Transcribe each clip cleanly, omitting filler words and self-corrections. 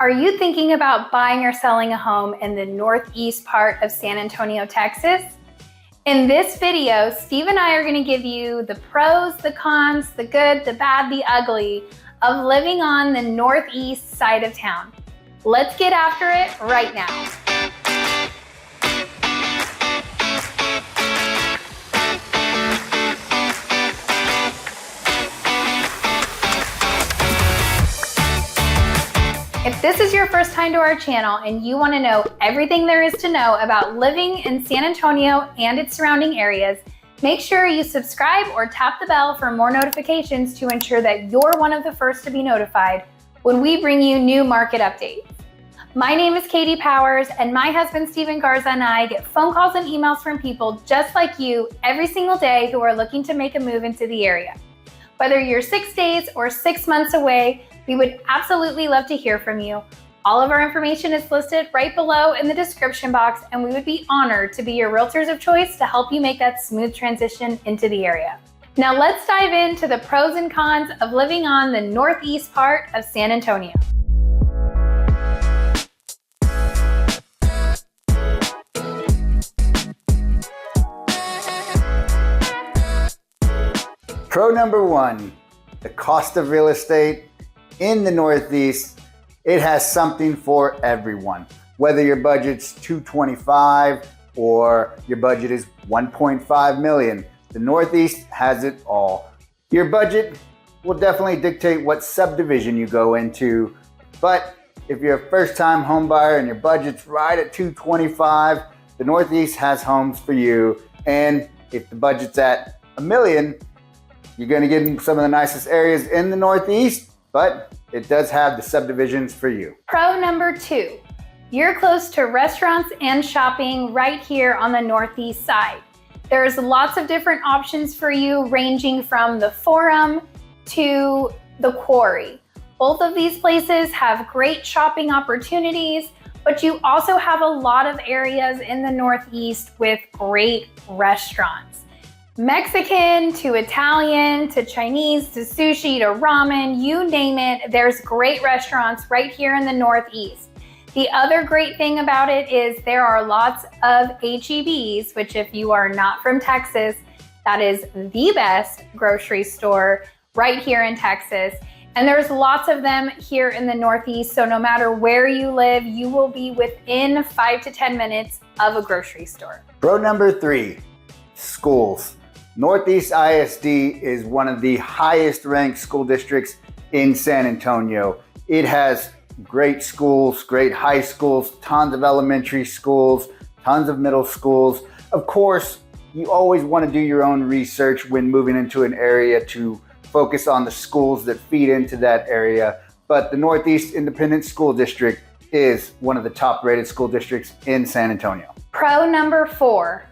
Are you thinking about buying or selling a home in the northeast part of San Antonio, Texas? In this video, Steve and I are going to give you the pros, the cons, the good, the bad, the ugly of living on the northeast side of town. Let's get after it right now. If this is your first time to our channel and you want to know everything there is to know about living in San Antonio and its surrounding areas, make sure you subscribe or tap the bell for more notifications to ensure that you're one of the first to be notified when we bring you new market updates. My name is Katie Powers, and my husband Steven Garza and I get phone calls and emails from people just like you every single day who are looking to make a move into the area. Whether you're 6 days or 6 months away, we would absolutely love to hear from you. All of our information is listed right below in the description box, and we would be honored to be your realtors of choice to help you make that smooth transition into the area. Now let's dive into the pros and cons of living on the northeast part of San Antonio. Pro number one, the cost of real estate in the Northeast. It has something for everyone. Whether your budget's $225 or your budget is $1.5 million, the Northeast has it all. Your budget will definitely dictate what subdivision you go into, but if you're a first-time home buyer and your budget's right at $225, the Northeast has homes for you. And if the budget's at $1 million, you're going to get in some of the nicest areas in the Northeast, but it does have the subdivisions for you. Pro number two, you're close to restaurants and shopping right here on the northeast side. There's lots of different options for you, ranging from the Forum to the Quarry. Both of these places have great shopping opportunities, but you also have a lot of areas in the northeast with great restaurants. Mexican to Italian to Chinese to sushi to ramen, you name it, there's great restaurants right here in the Northeast. The other great thing about it is there are lots of H-E-Bs, which if you are not from Texas, that is the best grocery store right here in Texas. And there's lots of them here in the Northeast, so no matter where you live, you will be within 5 to 10 minutes of a grocery store. Pro number three, schools. Northeast ISD is one of the highest ranked school districts in San Antonio. It has great schools, great high schools, tons of elementary schools, tons of middle schools. Of course, you always want to do your own research when moving into an area to focus on the schools that feed into that area. But the Northeast Independent School District is one of the top rated school districts in San Antonio. Pro number four,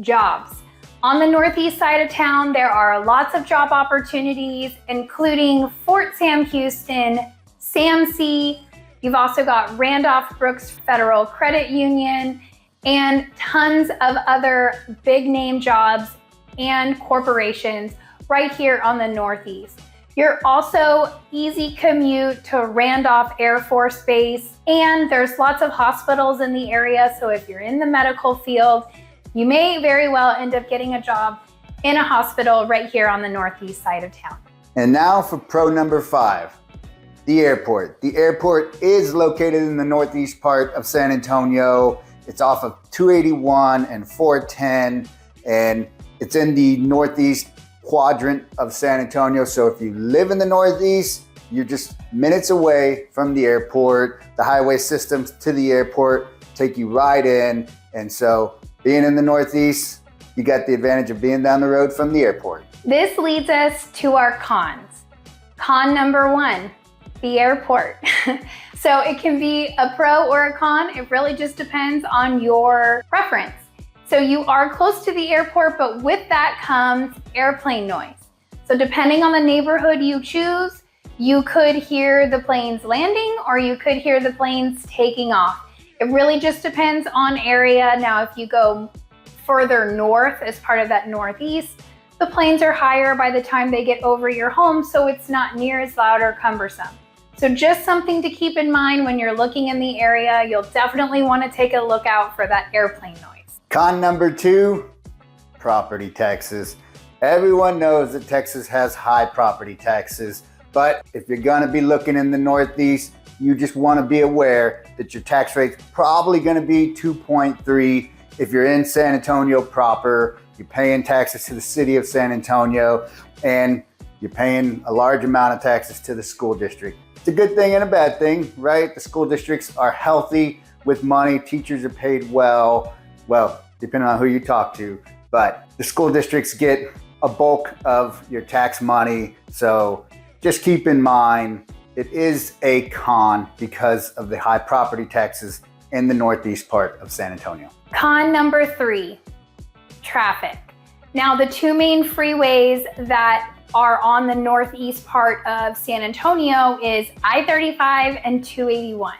jobs. On the northeast side of town, there are lots of job opportunities, including Fort Sam Houston, SAMC. You've also got Randolph Brooks Federal Credit Union, and tons of other big name jobs and corporations right here on the northeast. You're also easy commute to Randolph Air Force Base, and there's lots of hospitals in the area, so if you're in the medical field, you may very well end up getting a job in a hospital right here on the northeast side of town. And now for pro number five, the airport. The airport is located in the northeast part of San Antonio. It's off of 281 and 410, and it's in the northeast quadrant of San Antonio. So if you live in the northeast, you're just minutes away from the airport. The highway systems to the airport take you right in, and so being in the Northeast, you got the advantage of being down the road from the airport. This leads us to our cons. Con number one, the airport. So it can be a pro or a con. It really just depends on your preference. So you are close to the airport, but with that comes airplane noise. So depending on the neighborhood you choose, you could hear the planes landing or you could hear the planes taking off. It really just depends on area. Now, if you go further north as part of that northeast, the planes are higher by the time they get over your home, so it's not near as loud or cumbersome. So just something to keep in mind when you're looking in the area. You'll definitely want to take a look out for that airplane noise. Con number 2, property taxes. Everyone knows that Texas has high property taxes, but if you're gonna be looking in the Northeast, you just wanna be aware that your tax rate's probably gonna be 2.3. If you're in San Antonio proper, you're paying taxes to the city of San Antonio, and you're paying a large amount of taxes to the school district. It's a good thing and a bad thing, right? The school districts are healthy with money. Teachers are paid well, depending on who you talk to, but the school districts get a bulk of your tax money. So just keep in mind, it is a con because of the high property taxes in the Northeast part of San Antonio. Con number 3, traffic. Now, the 2 main freeways that are on the northeast part of San Antonio is I-35 and 281.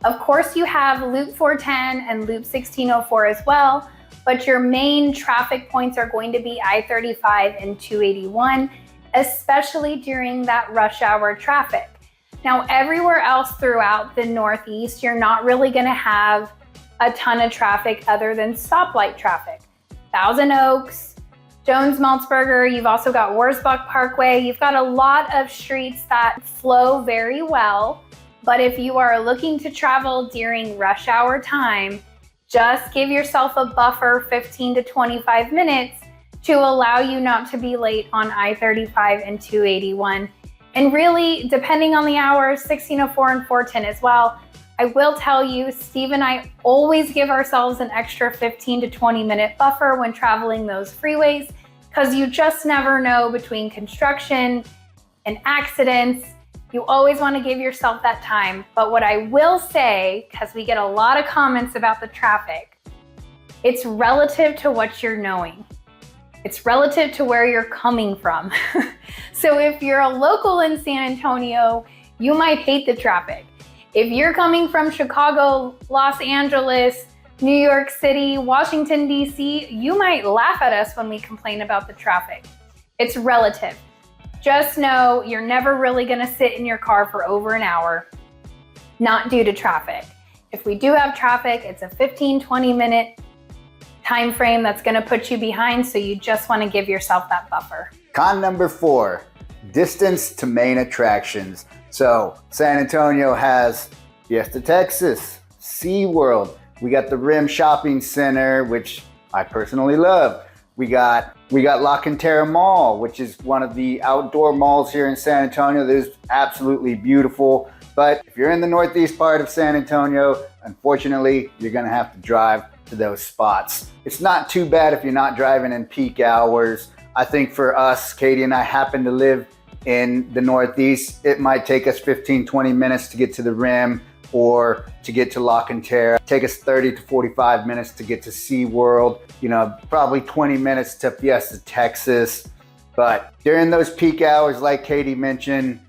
Of course, you have Loop 410 and Loop 1604 as well, but your main traffic points are going to be I-35 and 281, especially during that rush hour traffic. Now, everywhere else throughout the Northeast, you're not really gonna have a ton of traffic other than stoplight traffic. Thousand Oaks, Jones-Maltzberger, you've also got Wurzbach Parkway. You've got a lot of streets that flow very well, but if you are looking to travel during rush hour time, just give yourself a buffer 15 to 25 minutes to allow you not to be late on I-35 and 281. And really, depending on the hours, 1604 and 410 as well. I will tell you, Steve and I always give ourselves an extra 15 to 20 minute buffer when traveling those freeways, because you just never know between construction and accidents. You always want to give yourself that time. But what I will say, because we get a lot of comments about the traffic, it's relative to what you're knowing. It's relative to where you're coming from. So if you're a local in San Antonio, you might hate the traffic. If you're coming from Chicago, Los Angeles, New York City, Washington, D.C., you might laugh at us when we complain about the traffic. It's relative. Just know you're never really gonna sit in your car for over an hour, not due to traffic. If we do have traffic, it's a 15, 20 minute time frame that's gonna put you behind, so you just wanna give yourself that buffer. Con number 4, distance to main attractions. So San Antonio has Fiesta Texas, SeaWorld. We got the Rim Shopping Center, which I personally love. We got La Cantera Mall, which is one of the outdoor malls here in San Antonio that is absolutely beautiful. But if you're in the northeast part of San Antonio, unfortunately, you're gonna have to drive to those spots. It's not too bad if you're not driving in peak hours. I think for us, Katie and I happen to live in the Northeast. It might take us 15, 20 minutes to get to the Rim or to get to La Cantera. Take us 30 to 45 minutes to get to SeaWorld, probably 20 minutes to Fiesta Texas. But during those peak hours, like Katie mentioned,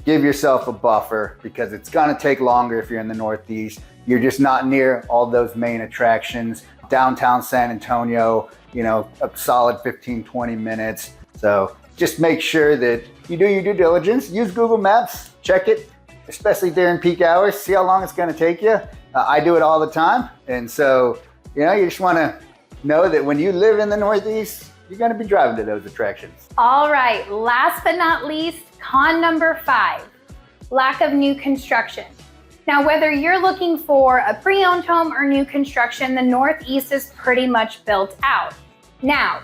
give yourself a buffer because it's gonna take longer if you're in the Northeast. You're just not near all those main attractions. Downtown San Antonio, a solid 15, 20 minutes. So just make sure that you do your due diligence. Use Google Maps, check it, especially during peak hours. See how long it's gonna take you. I do it all the time. And so, you just wanna know that when you live in the Northeast, you're gonna be driving to those attractions. All right, last but not least, con number 5, lack of new construction. Now, whether you're looking for a pre-owned home or new construction, the Northeast is pretty much built out. Now,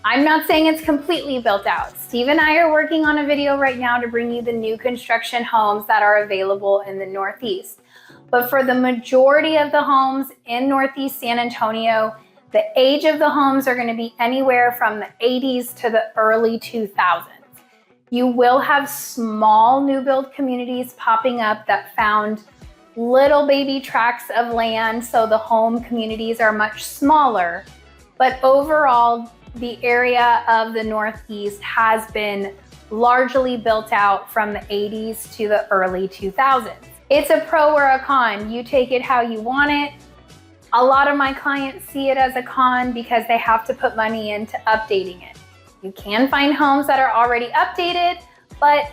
I'm not saying it's completely built out. Steve and I are working on a video right now to bring you the new construction homes that are available in the Northeast. But for the majority of the homes in Northeast San Antonio, the age of the homes are going to be anywhere from the 80s to the early 2000s. You will have small new build communities popping up that found little baby tracts of land, so the home communities are much smaller. But overall, the area of the Northeast has been largely built out from the 80s to the early 2000s. It's a pro or a con. You take it how you want it. A lot of my clients see it as a con because they have to put money into updating it. You can find homes that are already updated, but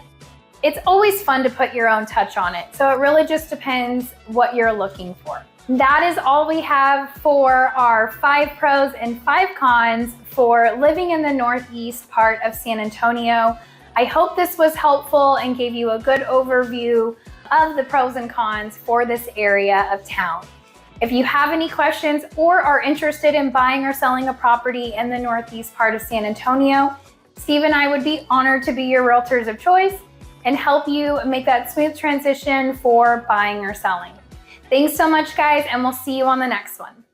It's always fun to put your own touch on it, so it really just depends what you're looking for. That is all we have for our 5 pros and 5 cons for living in the northeast part of San Antonio. I hope this was helpful and gave you a good overview of the pros and cons for this area of town. If you have any questions or are interested in buying or selling a property in the northeast part of San Antonio, Steve and I would be honored to be your realtors of choice and help you make that smooth transition for buying or selling. Thanks so much, guys, and we'll see you on the next one.